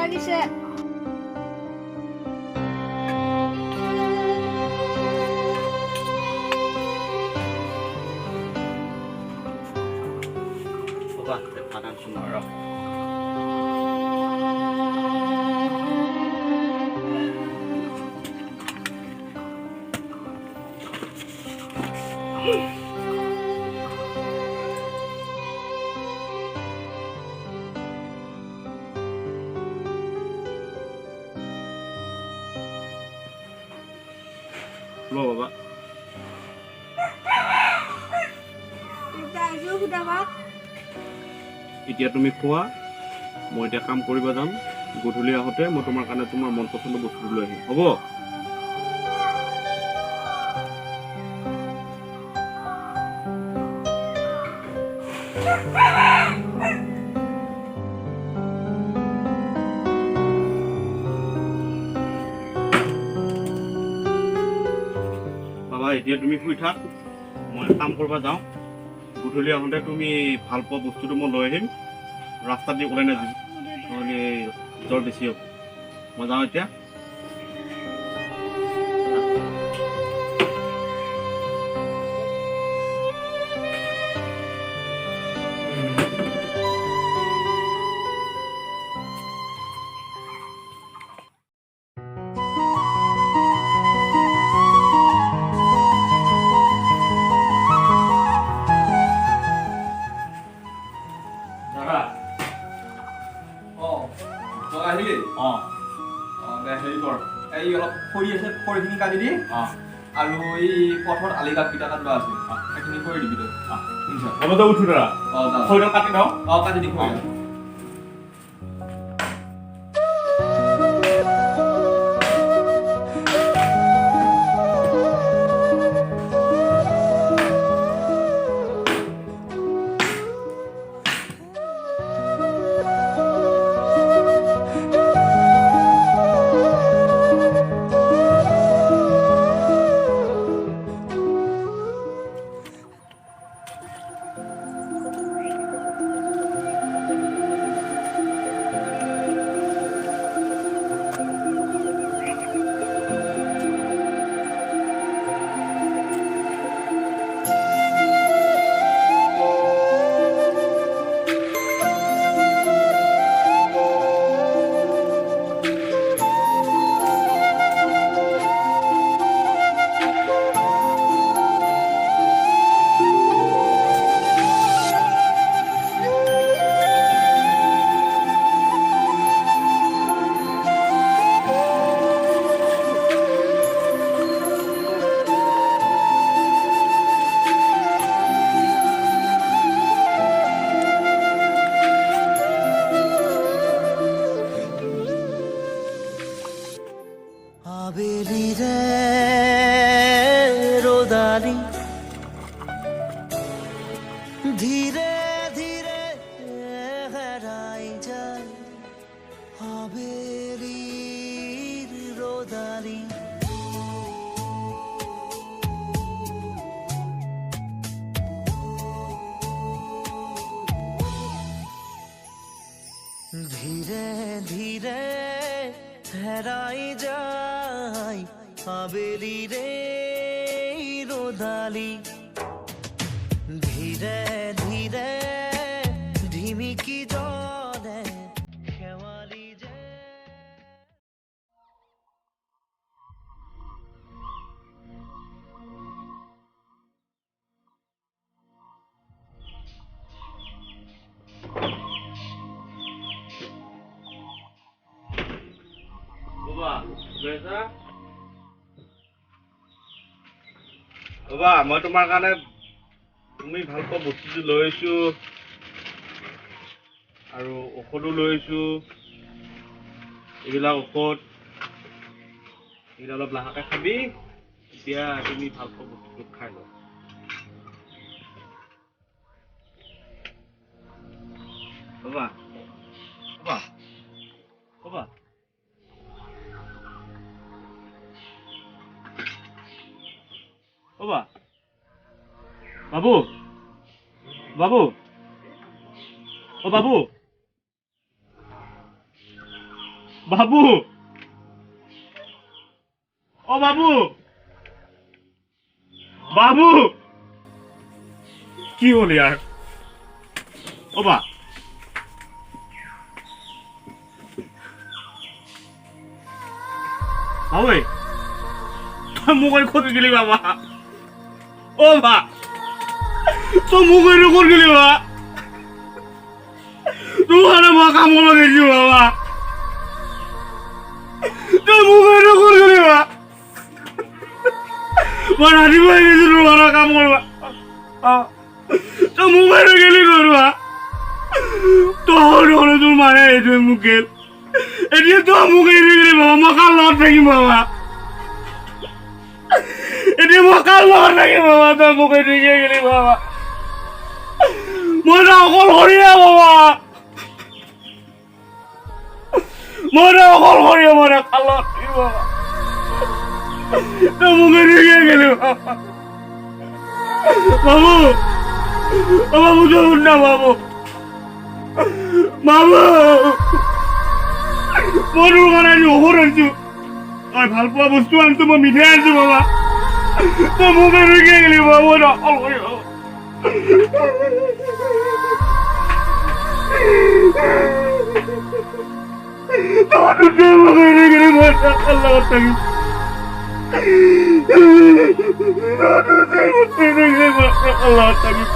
লাগিছে বাবা খানা শুনাৰ বাবা এতিয়া তুমি খোৱা মই এতিয়া কাম কৰিব যাম গধূলি আহোঁতে মই তোমাৰ কাৰণে তোমাৰ মন পচন্দৰ বস্তু লৈ আহিম হ'ব বাবা এতিয়া তুমি শুই থাক মই কাম কৰিব যাওঁ গধূলি আহোঁতে তুমি ভাল পোৱা বস্তুটো মই লৈ আহিম ৰাস্তাত দি ওলাই নাযাবি নহ'লে জ্বৰ বেছি হ'ব মই যাওঁ এতিয়া হেৰি কৰ এই অলপ খৰি আছে খৰিখিনি কাটি দি আৰু এই পথৰ আলি কাঠকেইটা কাটিব আছে সেইখিনি কৰি দিবি তই হ'ব তই উঠো দাদা খৰিডাল কাটি লওঁ কাটি দি খৰি धीरे धीरे हराई जाए हवेलीर रोदारी धीरे धीरे हराई जाए हवेली रे रोदाली धीरे धीरे ढिमी की जोने खेवाली जे বাবা মই তোমাৰ কাৰণে তুমি ভাল পোৱা বস্তুটো লৈ আহিছো আৰু ঔষধো লৈ আহিছো এইবিলাক ঔষধ এইবিলাক অলপ লাহেকৈ খাবি এতিয়া তুমি ভাল পোৱা বস্তুটো খাই লোৱা বাবা বাবা বাবা বাবা বাবু বাবু ও বাবু বাবু ও বাবু বাবু কি হল यार ও বা বাবু তোর মুখের ক্ষতি গেলি বাবা ও বা তোর মুখের উপর গেলি বাবা তোমার মা কামড় দিয়েছি বাবা তোর মুখের উপর গেলি বাবা রাজি হয়ে গেছিল মারা কামড় তো মুখের গেলি তোরা তোর হলো তোর মারা এসে মুখের এদিকে তো মুখে গেলি বাবা মকাল লড় থাকি বাবা এদিকে মকাল লড় থাকি বাবা তোর মুখে ঢুকে গেলি বাবা মনে অকল হরিয়া বাবা মনে অকল হরিয়া মনে কাল থাকি বাবা তোর মুখে ঢুকে গেলি বাবা বাবু ও বাবু চলুন না বাবু বাবু মনুর মানে আমি ওভর আনছো আর ভাল পোৱা বস্তু আনছো মই মিঠাই আনছো বাবা তই মুখে ঢুকিয়ে গেলি বাবু অকল কৰি তই মুখে ঢুকিলি মই তাৰ লগত থাকিম Allah takut.